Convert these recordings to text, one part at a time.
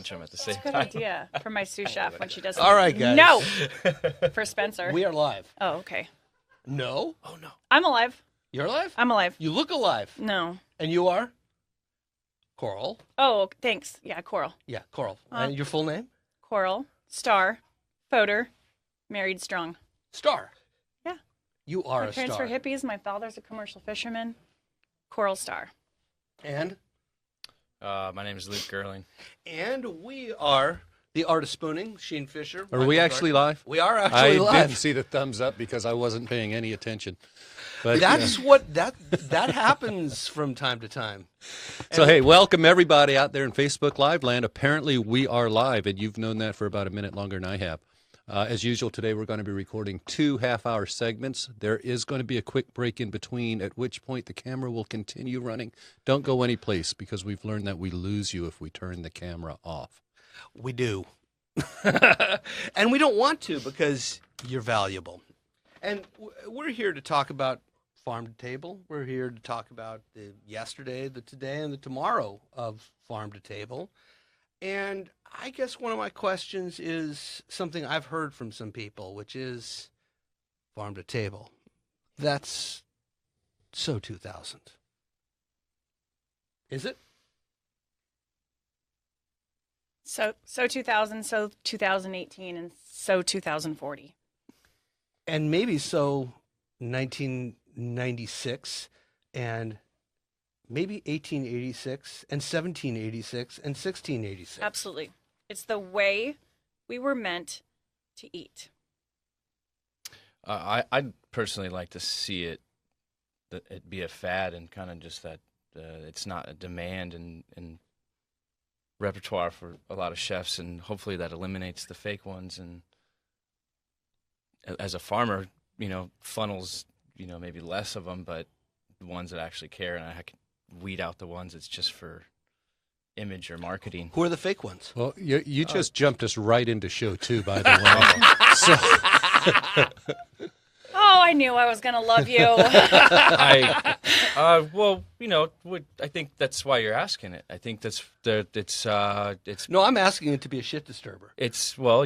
bunch of them at the same Good time. idea for my sous chef when she does. All right, guys. No, for Spencer. We are live. Oh, okay. No? Oh, no. I'm alive. You're alive? I'm alive. You look alive. No. And you are? Coral. Oh, thanks. Yeah, Coral. Yeah, Coral. And your full name? Coral. Star. Fodor. Married strong. Star. Yeah. You are My a parents star. were hippies. My father's a commercial fisherman. Coral Star. And? My name is Luke Gerling. And we are the art of spooning, Sheen Fisher. Are we actually live? We are I actually live. didn't see the thumbs up because I wasn't paying any attention. But That's what that happens from time to time. so hey, welcome everybody out there in Facebook Live land. Apparently we are live, and you've known that for about a minute longer than I have. As usual, today we're going to be recording 2 half-hour segments. There is going to be a quick break in between, at which point the camera will continue running. Don't go any place because we've learned that we lose you if we turn the camera off. We do. And we don't want to because you're valuable. And we're here to talk about farm to table. We're here to talk about the yesterday, the today, and the tomorrow of farm to table. And I guess one of my questions is something I've heard from some people, which is farm to table. That's so 2000. Is it? So 2000, so 2018, and so 2040. And maybe so 1996 and maybe 1886 and 1786 and 1686. Absolutely. It's the way we were meant to eat. I'd personally like to see it be a fad and kind of just that it's not a demand and repertoire for a lot of chefs, and hopefully that eliminates the fake ones. And as a farmer, funnels, maybe less of them, but the ones that actually care, and I can weed out the ones that's just for image or marketing. Who are the fake ones? Well, you just jumped us right into show 2, by the way. Oh, I knew I was going to love you. I think that's why you're asking it. I think it's No, I'm asking it to be a shit disturber. you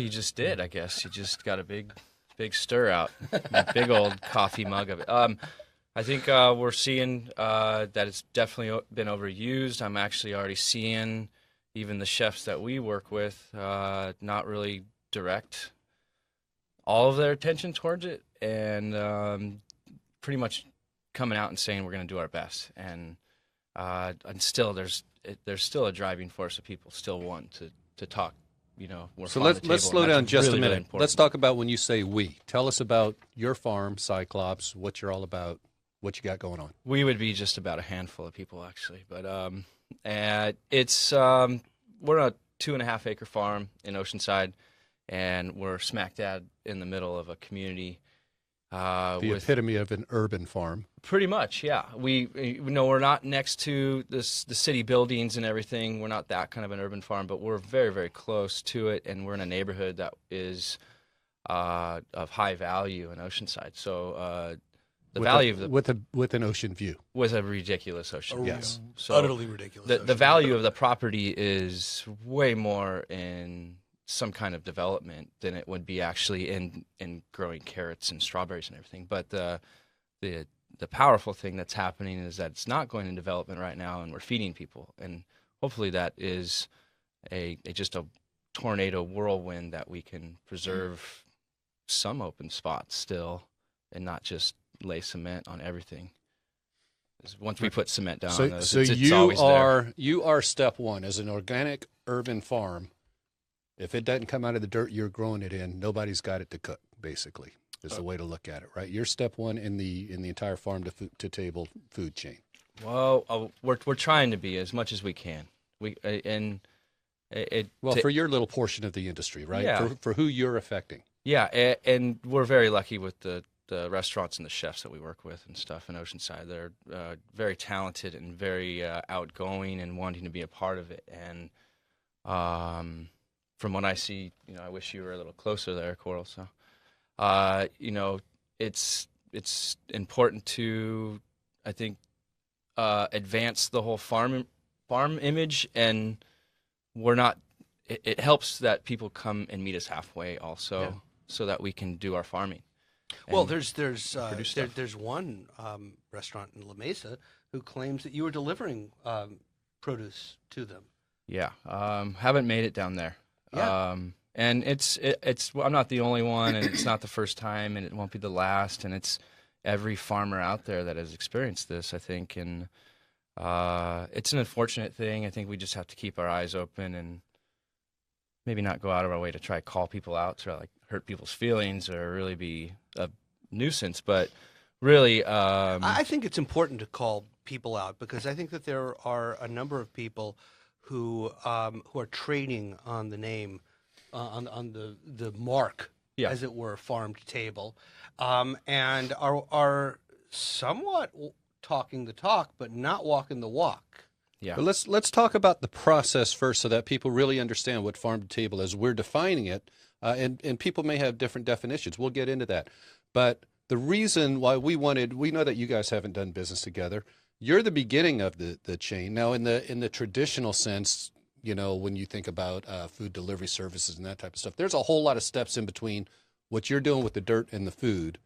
just did, I guess. You just got a big stir out, a big old coffee mug of it. I think we're seeing that it's definitely been overused. I'm actually already seeing even the chefs that we work with not really direct all of their attention towards it, and pretty much coming out and saying we're going to do our best. And still, there's still a driving force of people still want to talk. So let's slow down just a minute. Let's talk about when you say we. Tell us about your farm, Cyclops, what you're all about, what you got going on. We would be just about a handful of people, actually. But it's we're a 2.5 acre farm in Oceanside, and we're smack dab in the middle of a community. The epitome of an urban farm. Pretty much, yeah. We're not next to the city buildings and everything. We're not that kind of an urban farm, but we're very, very close to it, and we're in a neighborhood that is of high value in Oceanside. So the value of the with an ocean view, with a ridiculous ocean view. Yes, So utterly ridiculous. The value of the property is way more in some kind of development than it would be actually in growing carrots and strawberries and everything. But the powerful thing that's happening is that it's not going in development right now, and we're feeding people. And hopefully that is just a tornado whirlwind that we can preserve some open spots still and not just lay cement on everything. Once we put cement down on those, it's always there. You are step one as an organic urban farm. If it doesn't come out of the dirt you're growing it in, nobody's got it to cook, basically, is the way to look at it, right? You're step one in the entire farm to table food chain. Well, we're trying to be as much as we can. For your little portion of the industry, right? Yeah. For who you're affecting. Yeah, and we're very lucky with the restaurants and the chefs that we work with and stuff in Oceanside. They're very talented and very outgoing and wanting to be a part of it. And from what I see, I wish you were a little closer there, Coral. So, it's important to, I think, advance the whole farm image, and we're not it helps that people come and meet us halfway also, Yeah. so that we can do our farming. Well, and there's stuff. there's one restaurant in La Mesa who claims that you were delivering produce to them. Yeah, haven't made it down there. Yeah. And it's I'm not the only one, and it's not the first time, and it won't be the last. And it's every farmer out there that has experienced this, I think. And it's an unfortunate thing. I think we just have to keep our eyes open and maybe not go out of our way to try to call people out to like hurt people's feelings or really be a nuisance. But really, I think it's important to call people out because I think that there are a number of people who are trading on the name, on the mark, Yeah. as it were, farm to table, and are somewhat talking the talk but not walking the walk. yeah. But let's talk about the process first, so that people really understand what farm to table is. We're defining it, and people may have different definitions. We'll get into that. But the reason why we know that you guys haven't done business together. You're the beginning of the chain. Now, in the traditional sense, when you think about food delivery services and that type of stuff, there's a whole lot of steps in between what you're doing with the dirt and the food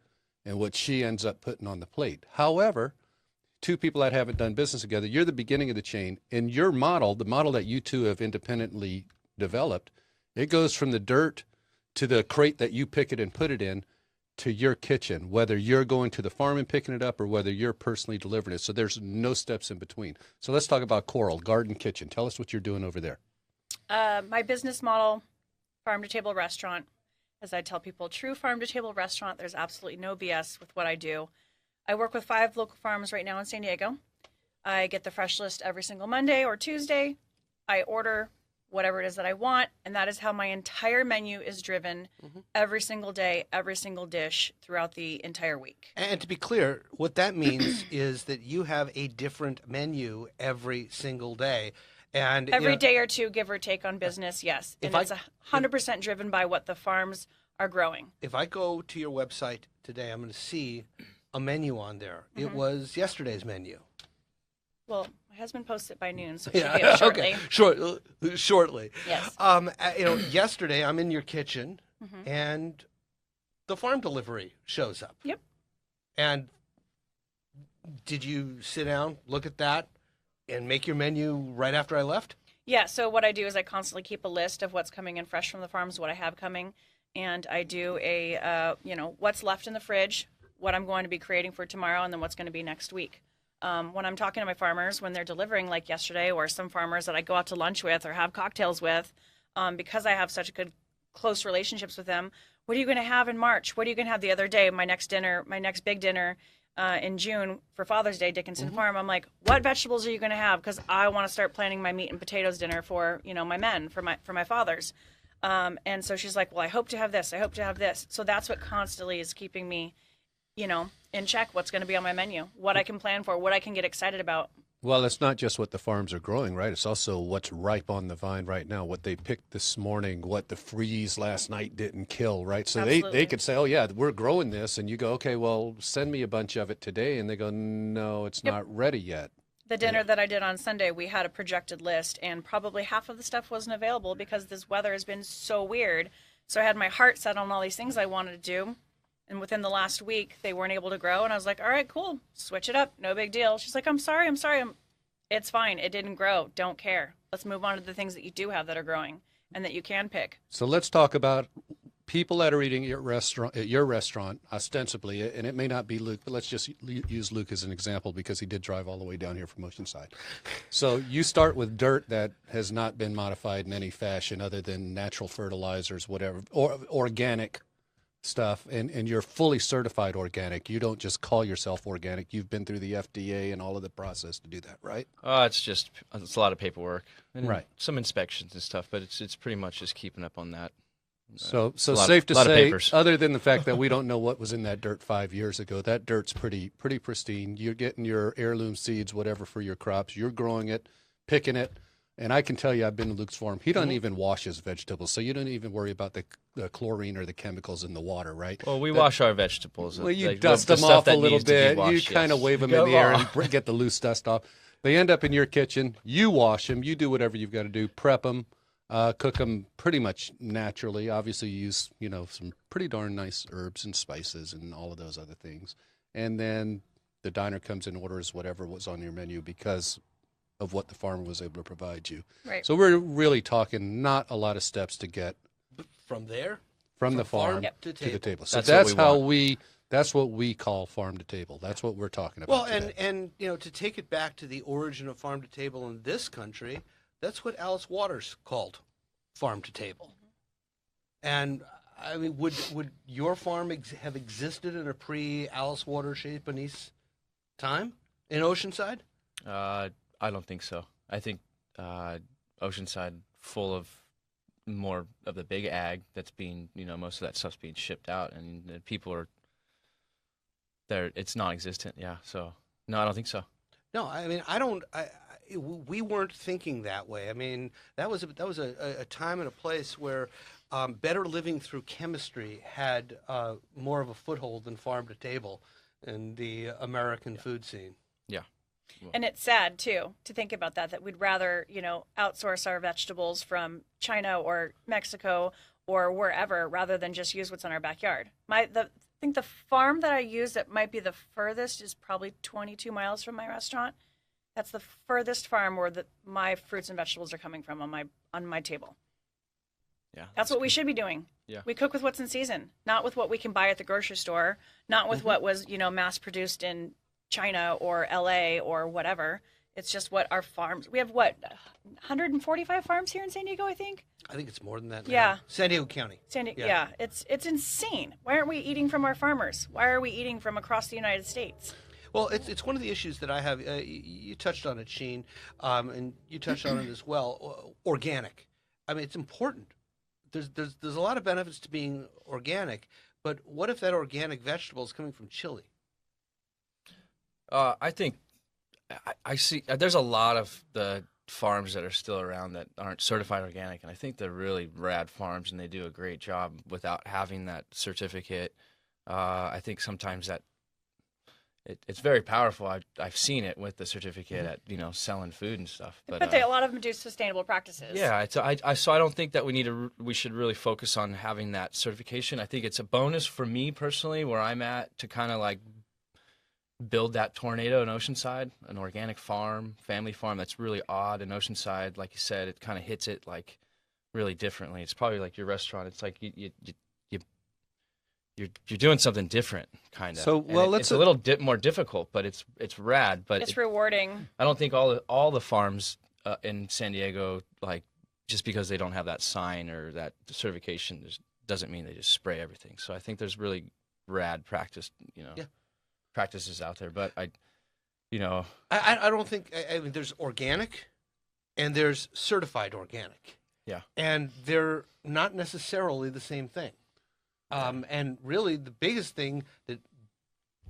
and what she ends up putting on the plate. However, two people that haven't done business together, you're the beginning of the chain. And your model, the model that you two have independently developed, it goes from the dirt to the crate that you pick it and put it in to your kitchen, whether you're going to the farm and picking it up or whether you're personally delivering it. So there's no steps in between. So let's talk about Coral Garden Kitchen. Tell us what you're doing over there. My business model, farm to table restaurant. As I tell people, true farm to table restaurant. There's absolutely no BS with what I do. I work with 5 local farms right now in San Diego. I get the fresh list every single Monday or Tuesday. I order whatever it is that I want, and that is how my entire menu is driven every single day, every single dish throughout the entire week. And to be clear, what that means is that you have a different menu every single day. And Every day or two, give or take on business, yes. And If it's 100% driven by what the farms are growing. If I go to your website today, I'm going to see a menu on there. It was yesterday's menu. Well, my husband posts it by noon, so it should be up shortly. Okay. Shortly. Yes. Yesterday I'm in your kitchen and the farm delivery shows up. Yep. And did you sit down, look at that, and make your menu right after I left? Yeah, so what I do is I constantly keep a list of what's coming in fresh from the farms, what I have coming, and I do a, what's left in the fridge, what I'm going to be creating for tomorrow, and then what's going to be next week. When I'm talking to my farmers, when they're delivering like yesterday, or some farmers that I go out to lunch with or have cocktails with, because I have such good, close relationships with them, what are you going to have in March? What are you going to have the other day? My next big dinner in June for Father's Day, Dickinson Farm. I'm like, what vegetables are you going to have? Because I want to start planning my meat and potatoes dinner for, my men, for my fathers. And so she's like, well, I hope to have this. I hope to have this. So that's what constantly is keeping me, in check, what's going to be on my menu, what I can plan for, what I can get excited about. Well, it's not just what the farms are growing, right? It's also what's ripe on the vine right now, what they picked this morning, what the freeze last night didn't kill, right? So they could say, oh, yeah, we're growing this. And you go, okay, well, send me a bunch of it today. And they go, no, it's not ready yet. The dinner that I did on Sunday, we had a projected list, and probably half of the stuff wasn't available because this weather has been so weird. So I had my heart set on all these things I wanted to do. And within the last week, they weren't able to grow. And I was like, all right, cool. Switch it up. No big deal. She's like, I'm sorry. It's fine. It didn't grow. Don't care. Let's move on to the things that you do have that are growing and that you can pick. So let's talk about people that are eating at your restaurant, ostensibly, and it may not be Luke, but let's just use Luke as an example because he did drive all the way down here from Oceanside. So you start with dirt that has not been modified in any fashion other than natural fertilizers, whatever, or organic stuff, and you're fully certified organic. You don't just call yourself organic. You've been through the FDA and all of the process to do that, right? It's a lot of paperwork and right, some inspections and stuff, but it's pretty much just keeping up on that. So safe to say, other than the fact that we don't know what was in that dirt 5 years ago, that dirt's pretty pristine. You're getting your heirloom seeds, whatever, for your crops. You're growing it, picking it. And I can tell you, I've been to Luke's farm. He doesn't even wash his vegetables, so you don't even worry about the chlorine or the chemicals in the water, right? Well, we wash our vegetables. Well, you dust them off a little bit. You kind of wave them in the air and get the loose dust off. They end up in your kitchen. You wash them. You do whatever you've got to do. Prep them. Cook them pretty much naturally. Obviously, you use some pretty darn nice herbs and spices and all of those other things. And then the diner comes and orders whatever was on your menu because of what the farmer was able to provide you. Right. So we're really talking not a lot of steps to get From there, from the farm Yep. to the table. So That's that's, what how that's what we call farm to table. That's what we're talking about. Well, today. and to take it back to the origin of farm to table in this country, that's what Alice Waters called farm to table. And I mean, would your farm have existed in a pre-Alice Waters Chez Panisse time in Oceanside? I don't think so. I think Oceanside full of more of the big ag that's being, most of that stuff's being shipped out, and the people are there. It's non-existent. Yeah. So no, I don't think so. No, I mean, we weren't thinking that way. I mean, that was a time and a place where better living through chemistry had more of a foothold than farm to table in the American food scene. Yeah. And it's sad too to think about that we'd rather, outsource our vegetables from China or Mexico or wherever rather than just use what's in our backyard. I think the farm that I use that might be the furthest is probably 22 miles from my restaurant. That's the furthest farm where my fruits and vegetables are coming from on my table. Yeah. That's what we should be doing. Yeah. We cook with what's in season, not with what we can buy at the grocery store, not with what was, mass produced in China or LA or whatever. It's just what our farms. We have 145 farms here in San Diego, I think. I think it's more than that now. Yeah. San Diego County. Yeah, it's insane. Why aren't we eating from our farmers? Why are we eating from across the United States? Well, it's one of the issues that I have. You touched on it, Sheen, and you touched on it as well. Organic. I mean, it's important. There's a lot of benefits to being organic, but what if that organic vegetable is coming from Chile? I think I see. There's a lot of the farms that are still around that aren't certified organic, and I think they're really rad farms, and they do a great job without having that certificate. I think sometimes that it's very powerful. I've seen it with the certificate at selling food and stuff. But a lot of them do sustainable practices. yeah, so I don't think that we should really focus on having that certification. I think it's a bonus for me personally, where I'm at, to kind of like build that tornado in Oceanside, an organic farm, family farm that's really odd in Oceanside. Like you said, it kind of hits it like really differently. It's probably like your restaurant. It's like you're doing something different, kind of. So, well, it's a little more difficult, but it's rad. But it's rewarding. I don't think all the farms in San Diego, like, just because they don't have that sign or that certification, doesn't mean they just spray everything. So I think there's really rad practices out there. But I don't think. I mean, there's organic, and there's certified organic. Yeah. And they're not necessarily the same thing. And really, the biggest thing that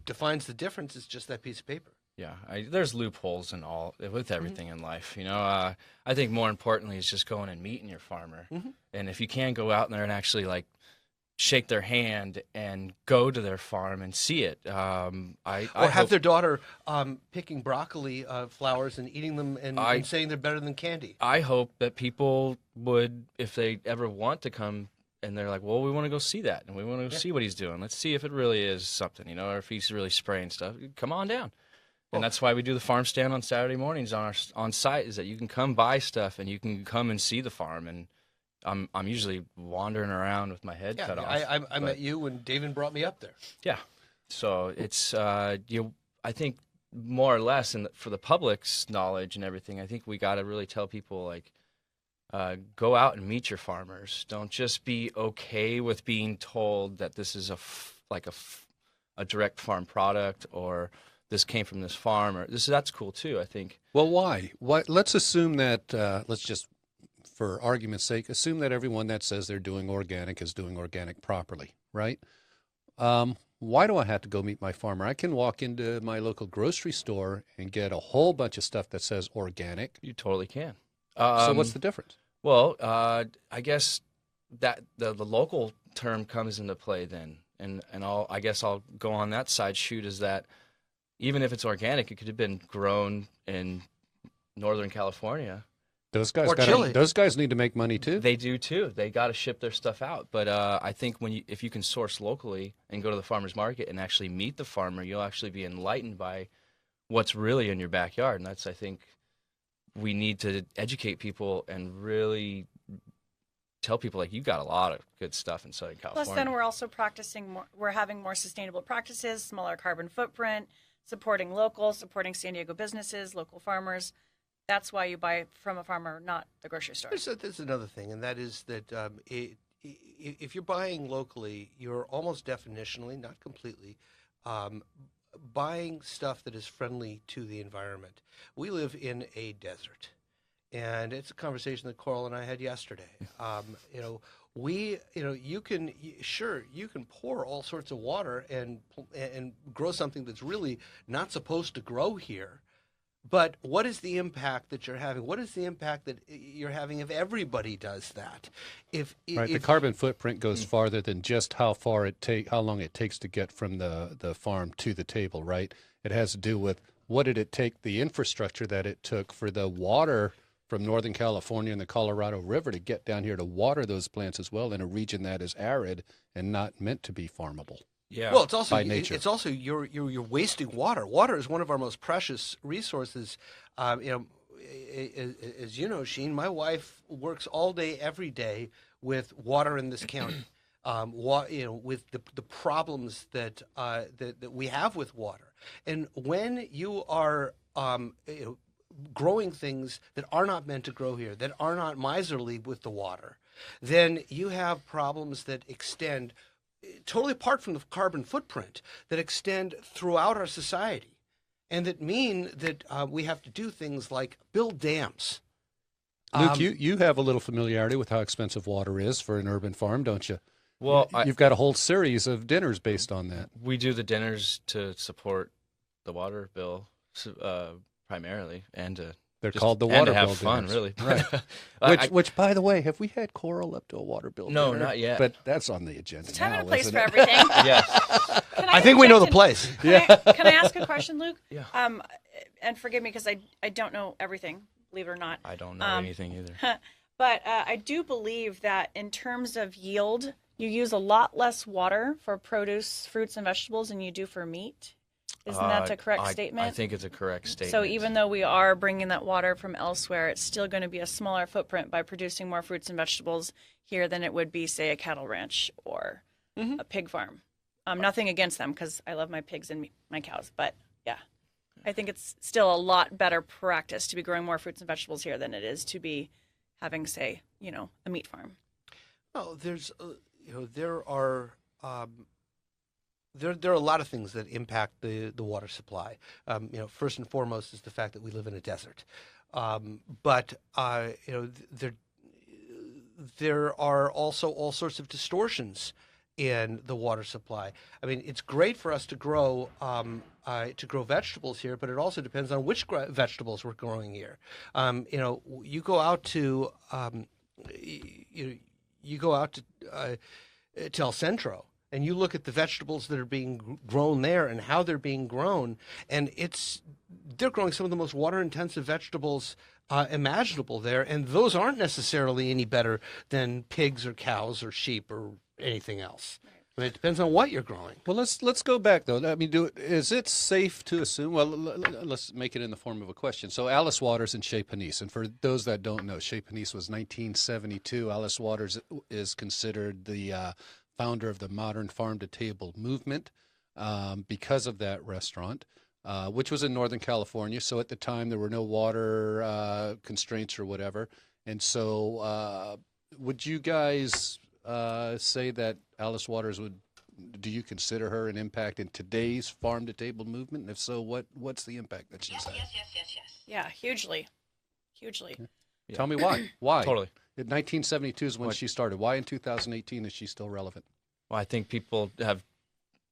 defines the difference is just that piece of paper. Yeah, there's loopholes with everything in life. I think more importantly is just going and meeting your farmer. And if you can go out there and actually like shake their hand and go to their farm and see it, I have their daughter picking broccoli flowers and eating them and saying they're better than candy. I hope that people would, if they ever want to come, and they're like, well, we want to go see that, and we want to go see what he's doing. Let's see if it really is something, or if he's really spraying stuff. Come on down. And that's why we do the farm stand on Saturday mornings on site, is that you can come buy stuff and you can come and see the farm. And I'm usually wandering around with my head cut off. I met you when David brought me up there. Yeah. So it's I think more or less, and for the public's knowledge and everything, I think we got to really tell people, like, go out and meet your farmers. Don't just be okay with being told that this is a direct farm product, or this came from this farm, or that's cool too, I think. Well, why? Let's assume that, let's just, for argument's sake, assume that everyone that says they're doing organic is doing organic properly, right? Why do I have to go meet my farmer? I can walk into my local grocery store and get a whole bunch of stuff that says organic. You totally can. So what's the difference? Well, I guess that the local term comes into play then, and I'll go on that side shoot, is that even if it's organic, it could have been grown in Northern California, Those guys Or chili. those guys need to make money too. They do too. They got to ship their stuff out. But I think if you can source locally and go to the farmer's market and actually meet the farmer, you'll actually be enlightened by what's really in your backyard. And that's, I think, we need to educate people and really tell people, like, you got a lot of good stuff in Southern California. Plus, then we're also practicing more. We're having more sustainable practices, smaller carbon footprint, supporting local, supporting San Diego businesses, local farmers. That's why you buy from a farmer, not the grocery store. There's another thing, and that is that if you're buying locally, you're almost definitionally, not completely, buying stuff that is friendly to the environment. We live in a desert, and it's a conversation that Coral and I had yesterday. You can pour all sorts of water and grow something that's really not supposed to grow here. But what is the impact that you're having? What is the impact that you're having if everybody does that? The carbon footprint goes farther than just how long it takes to get from the farm to the table, right? It has to do with what did it take, the infrastructure that it took for the water from Northern California and the Colorado River to get down here to water those plants as well in a region that is arid and not meant to be farmable. Yeah. Well, it's also by nature. It's also you're wasting water. Water is one of our most precious resources. As you know, Sheen, my wife works all day, every day with water in this county. With the problems that we have with water, and when you are growing things that are not meant to grow here, that are not miserly with the water, then you have problems that extend totally apart from the carbon footprint, that extend throughout our society, and that mean that we have to do things like build dams. Luke, you have a little familiarity with how expensive water is for an urban farm, don't you? Well, you've got a whole series of dinners based on that. We do the dinners to support the water bill primarily, and they're called the water bill have fun, dinners. really. Right. Which, by the way, have we had Coral up to a water bill No, dinner? not yet. But that's on the agenda It's time now, and a place isn't for it? everything. Yes. I think we know the place. Can I ask a question, Luke? Yeah. And forgive me because I don't know everything, believe it or not. I don't know anything either. But I do believe that in terms of yield, you use a lot less water for produce, fruits, and vegetables than you do for meat. Isn't that a correct statement? I think it's a correct statement. So even though we are bringing that water from elsewhere, it's still going to be a smaller footprint by producing more fruits and vegetables here than it would be, say, a cattle ranch or a pig farm. Nothing against them because I love my pigs and my cows, but yeah, I think it's still a lot better practice to be growing more fruits and vegetables here than it is to be having, say, a meat farm. Oh, there's there are a lot of things that impact the water supply. First and foremost is the fact that we live in a desert. But there are also all sorts of distortions in the water supply. I mean, it's great for us to grow vegetables here, but it also depends on which vegetables we're growing here. You go out to El Centro, and you look at the vegetables that are being grown there and how they're being grown, and they're growing some of the most water-intensive vegetables imaginable there, and those aren't necessarily any better than pigs or cows or sheep or anything else. I mean, it depends on what you're growing. Well, let's go back though. I mean, is it safe to assume? Well, let's make it in the form of a question. So, Alice Waters and Chez Panisse, and for those that don't know, Chez Panisse was 1972. Alice Waters is considered the founder of the modern farm-to-table movement because of that restaurant, which was in Northern California. So at the time, there were no water constraints or whatever. And so would you guys say that Alice Waters do you consider her an impact in today's farm-to-table movement? And if so, what's the impact that she's had? Yes. Yeah, hugely. Yeah. Tell me why. Why? Totally. In 1972 is when she started. Why in 2018 is she still relevant? Well, I think people have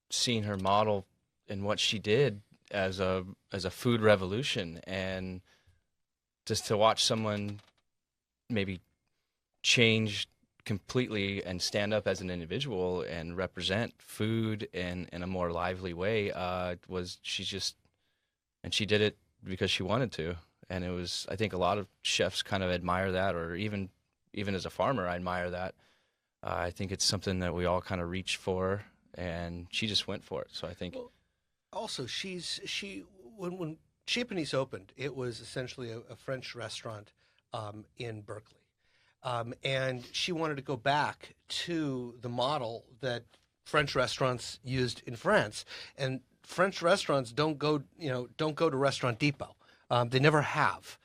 seen her model in what she did as a food revolution, and just to watch someone maybe change completely and stand up as an individual and represent food in a more lively way she did it because she wanted to, And it was, I think a lot of chefs kind of admire that, or even as a farmer, I admire that. I think it's something that we all kind of reach for, and she just went for it. So I think Also, when Chez Panisse opened, it was essentially a French restaurant in Berkeley, and she wanted to go back to the model that French restaurants used in France. And French restaurants don't go to Restaurant Depot. They never have.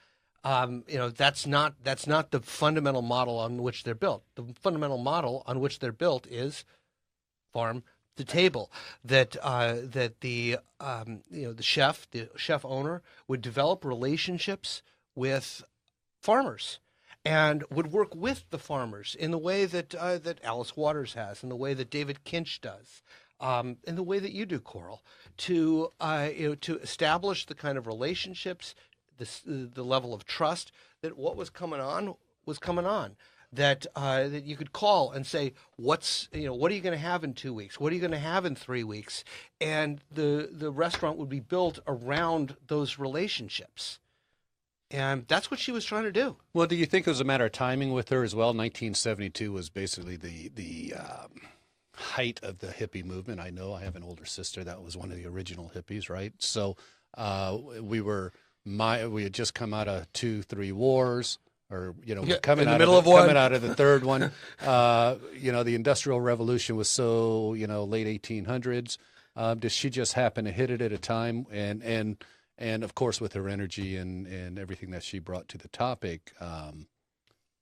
That's not the fundamental model on which they're built. The fundamental model on which they're built is farm to table. That the chef owner would develop relationships with farmers and would work with the farmers in the way that Alice Waters has, in the way that David Kinch does, in the way that you do, Coral, to establish the kind of relationships, the level of trust that what was coming on was coming on. That you could call and say, what are you going to have in 2 weeks? What are you going to have in 3 weeks? And the restaurant would be built around those relationships. And that's what she was trying to do. Well, do you think it was a matter of timing with her as well? 1972 was basically the height of the hippie movement. I know I have an older sister that was one of the original hippies, right? So we had just come out of 2-3 wars, or coming out of the third one. The Industrial Revolution was so late 1800s. Does she just happen to hit it at a time? And of course, with her energy and everything that she brought to the topic,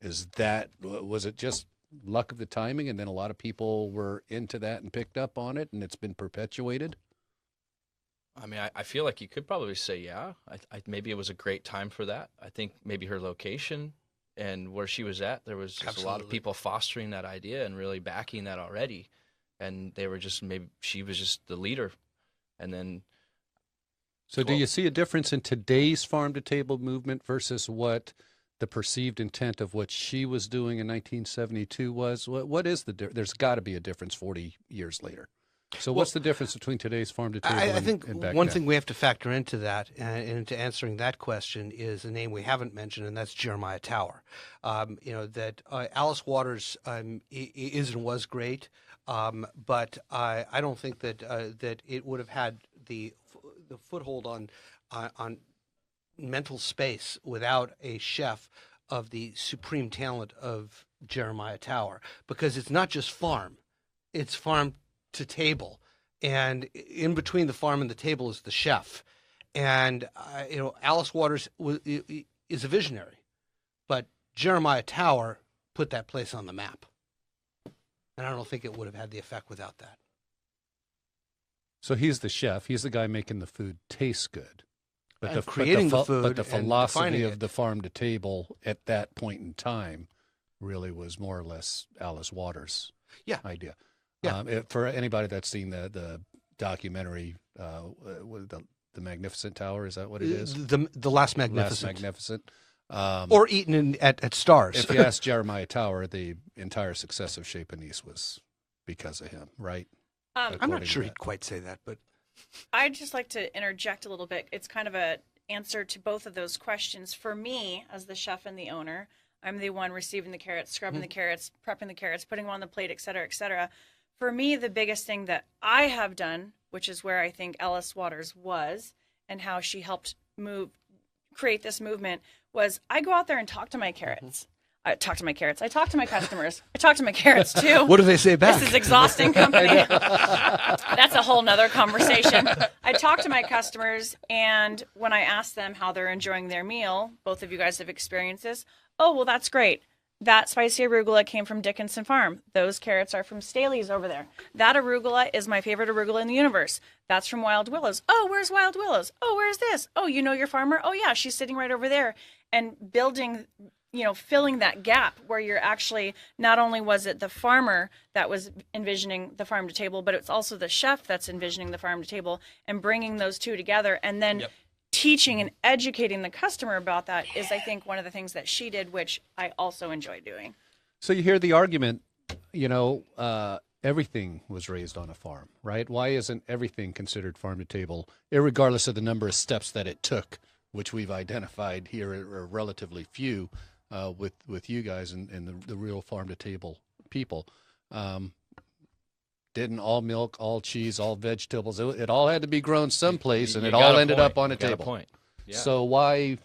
was it just luck of the timing, and then a lot of people were into that and picked up on it, and it's been perpetuated? I mean, I feel like you could probably say, yeah. Maybe it was a great time for that. I think maybe her location and where she was at, there was just a lot of people fostering that idea and really backing that already. And they were just, maybe she was just the leader. And then. So do you see a difference in today's farm-to-table movement versus what the perceived intent of what she was doing in 1972 was? What is there's got to be a difference 40 years later. So what's the difference between today's farm-to-table I think and back one then? thing we have to factor into that, and into answering that question, is a name we haven't mentioned, and that's Jeremiah Tower. That Alice Waters is and was great, but I don't think that it would have had the foothold on mental space without a chef of the supreme talent of Jeremiah Tower, because it's not just farm, it's farm to table, and in between the farm and the table is the chef. And Alice Waters is a visionary, but Jeremiah Tower put that place on the map, and I don't think it would have had the effect without that. So he's the chef. He's the guy making the food taste good. But creating the food, but the philosophy of the farm to table at that point in time really was more or less Alice Waters' idea. Yeah. For anybody that's seen the documentary, the Magnificent Tower, is that what it is? The Last Magnificent. Last Magnificent. Or eaten at Stars. If you ask Jeremiah Tower, the entire success of Chez Panisse was because of him, right? I'm not sure he'd quite say that, but I'd just like to interject a little bit. It's kind of an answer to both of those questions. For me, as the chef and the owner, I'm the one receiving the carrots, scrubbing the carrots, prepping the carrots, putting them on the plate, et cetera, et cetera. For me, the biggest thing that I have done, which is where I think Alice Waters was and how she helped create this movement, was I go out there and talk to my carrots. I talk to my carrots. I talk to my customers. I talk to my carrots too. What do they say back? This is exhausting company. That's a whole nother conversation. I talk to my customers, and when I ask them how they're enjoying their meal, both of you guys have experienced this. Oh, well, that's great. That spicy arugula came from Dickinson Farm. Those carrots are from Staley's over there. That arugula is my favorite arugula in the universe. That's from Wild Willows. Oh, where's Wild Willows? Oh, where's this? Oh, you know your farmer? Oh, yeah, she's sitting right over there. And building, filling that gap where you're actually, not only was it the farmer that was envisioning the farm to table, but it's also the chef that's envisioning the farm to table, and bringing those two together. And then teaching and educating the customer about that is, I think, one of the things that she did, which I also enjoy doing. So you hear the argument, everything was raised on a farm, right? Why isn't everything considered farm to table, irregardless of the number of steps that it took which we've identified here are relatively few with you guys and the real farm to table people. Didn't all milk, all cheese, all vegetables. It all had to be grown someplace, and You it got all a ended point. up on a You got table. point. Yeah. So why?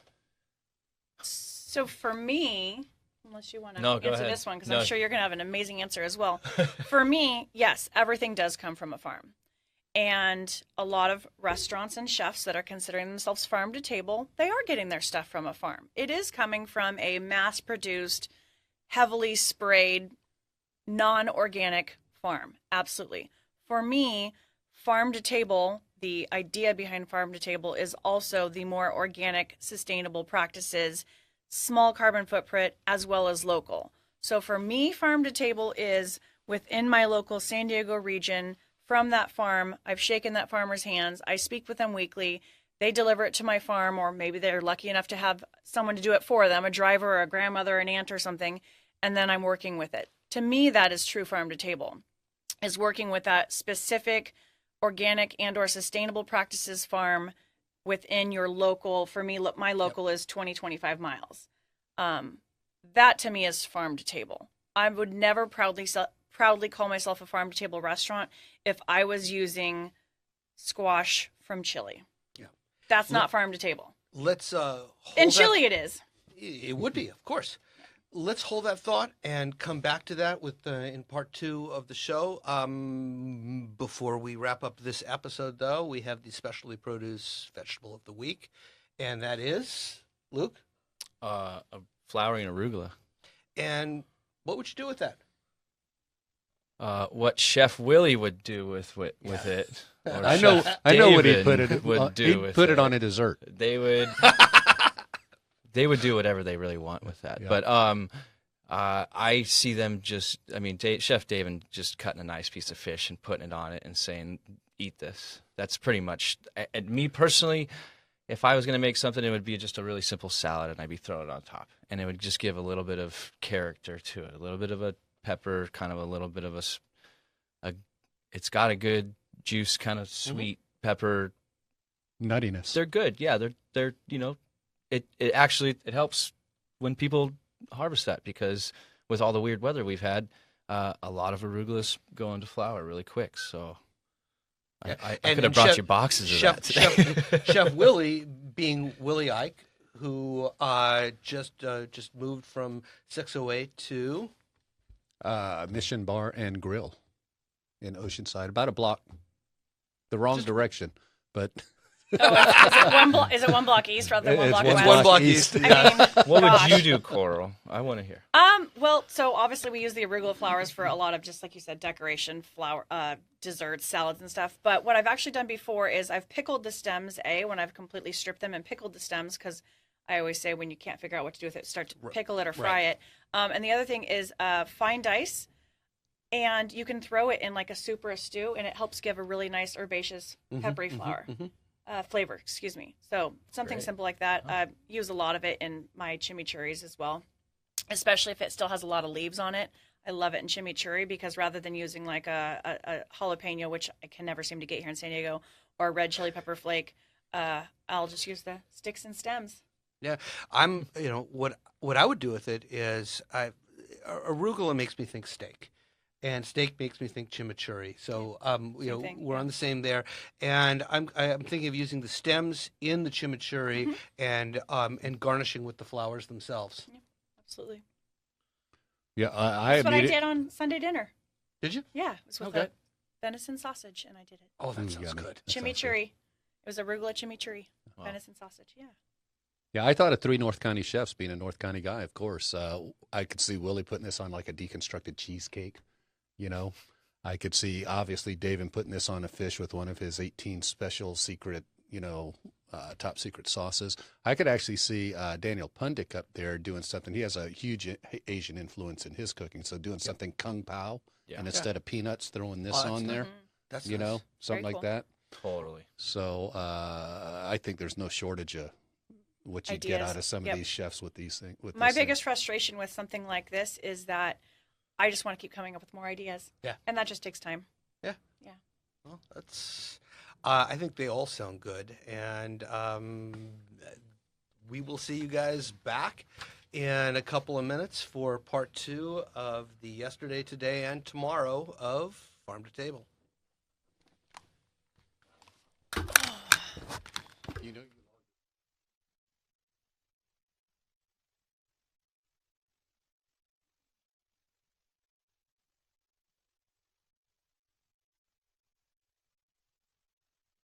So for me, unless you want to No, go answer ahead. this one, because No. I'm sure you're going to have an amazing answer as well. For me, yes, everything does come from a farm. And a lot of restaurants and chefs that are considering themselves farm to table, they are getting their stuff from a farm. It is coming from a mass-produced, heavily sprayed, non-organic farm. Absolutely. For me, farm to table, the idea behind farm to table is also the more organic, sustainable practices, small carbon footprint, as well as local. So for me, farm to table is within my local San Diego region. From that farm, I've shaken that farmer's hands. I speak with them weekly. They deliver it to my farm, or maybe they're lucky enough to have someone to do it for them, a driver or a grandmother, an aunt or something, and then I'm working with it. To me, that is true farm to table, is working with that specific organic and or sustainable practices farm within your local. For me, my local is 20-25 miles. That to me is farm to table. I would never proudly call myself a farm to table restaurant if I was using squash from Chile. Yeah. That's not farm to table. Let's In Chile it is. It would be, of course. Let's hold that thought and come back to that with in part 2 of the show. Before we wrap up this episode, though, we have the specialty produce vegetable of the week, and that is Luke. A flowering arugula. And what would you do with that? What Chef Willie would do with it. Or I know Chef what he David put it would do he'd with put it on a dessert. They would do whatever they really want with that. Yeah. But I see them just. I mean, Chef David just cutting a nice piece of fish and putting it on it and saying, "Eat this." That's pretty much. And me personally, if I was going to make something, it would be just a really simple salad, and I'd be throwing it on top, and it would just give a little bit of character to it, a little bit of a pepper, kind of a little bit of a it's got a good juice, kind of sweet pepper Nuttiness. They're good. Yeah, they're it actually helps when people harvest that, because with all the weird weather we've had, a lot of arugulas go into flower really quick. So I could have brought you boxes of that today. Chef Willie, being Willie Ike, who just moved from 608 to Mission Bar and Grill in Oceanside, about a block, the wrong direction, but is it one block east rather than one block It's west? one block east. I mean, What gosh. would you do, Coral? I want to hear. Well, so obviously we use the arugula flowers for a lot of, just like you said, decoration, flower, desserts, salads and stuff. But what I've actually done before is I've pickled the stems, when I've completely stripped them and pickled the stems, because I always say when you can't figure out what to do with it, start to pickle it or fry it. And the other thing is fine dice, and you can throw it in like a soup or a stew, and it helps give a really nice herbaceous, peppery flavor. Excuse me. So something simple like that. Use a lot of it in my chimichurris as well, especially if it still has a lot of leaves on it. I love it in chimichurri, because rather than using like a jalapeno, which I can never seem to get here in San Diego, or a red chili pepper flake, I'll just use the sticks and stems. Yeah, what I would do with it is arugula makes me think steak, and steak makes me think chimichurri. So we're on the same there. And I'm thinking of using the stems in the chimichurri and garnishing with the flowers themselves. Yeah, absolutely. yeah, That's what I did on Sunday dinner. Did you? Yeah, it was with a venison sausage, and I did it. Oh, that sounds yummy. good. Chimichurri. It was arugula chimichurri, venison sausage. Yeah. Yeah, I thought of 3 North County chefs, being a North County guy, of course. I could see Willie putting this on like a deconstructed cheesecake, I could see, obviously, David putting this on a fish with one of his 18 special secret, top secret sauces. I could actually see Daniel Pundik up there doing something. He has a huge Asian influence in his cooking, so doing something kung pao, and instead of peanuts, throwing this on there, That's something Very like cool. that. Totally. So I think there's no shortage of what you get Ideas. out of some Yep. of these chefs with these things. My biggest frustration with something like this is that I just want to keep coming up with more ideas. Yeah. And that just takes time. Yeah. Yeah. Well, that's. I think they all sound good, and we will see you guys back in a couple of minutes for part 2 of the yesterday, today, and tomorrow of Farm to Table.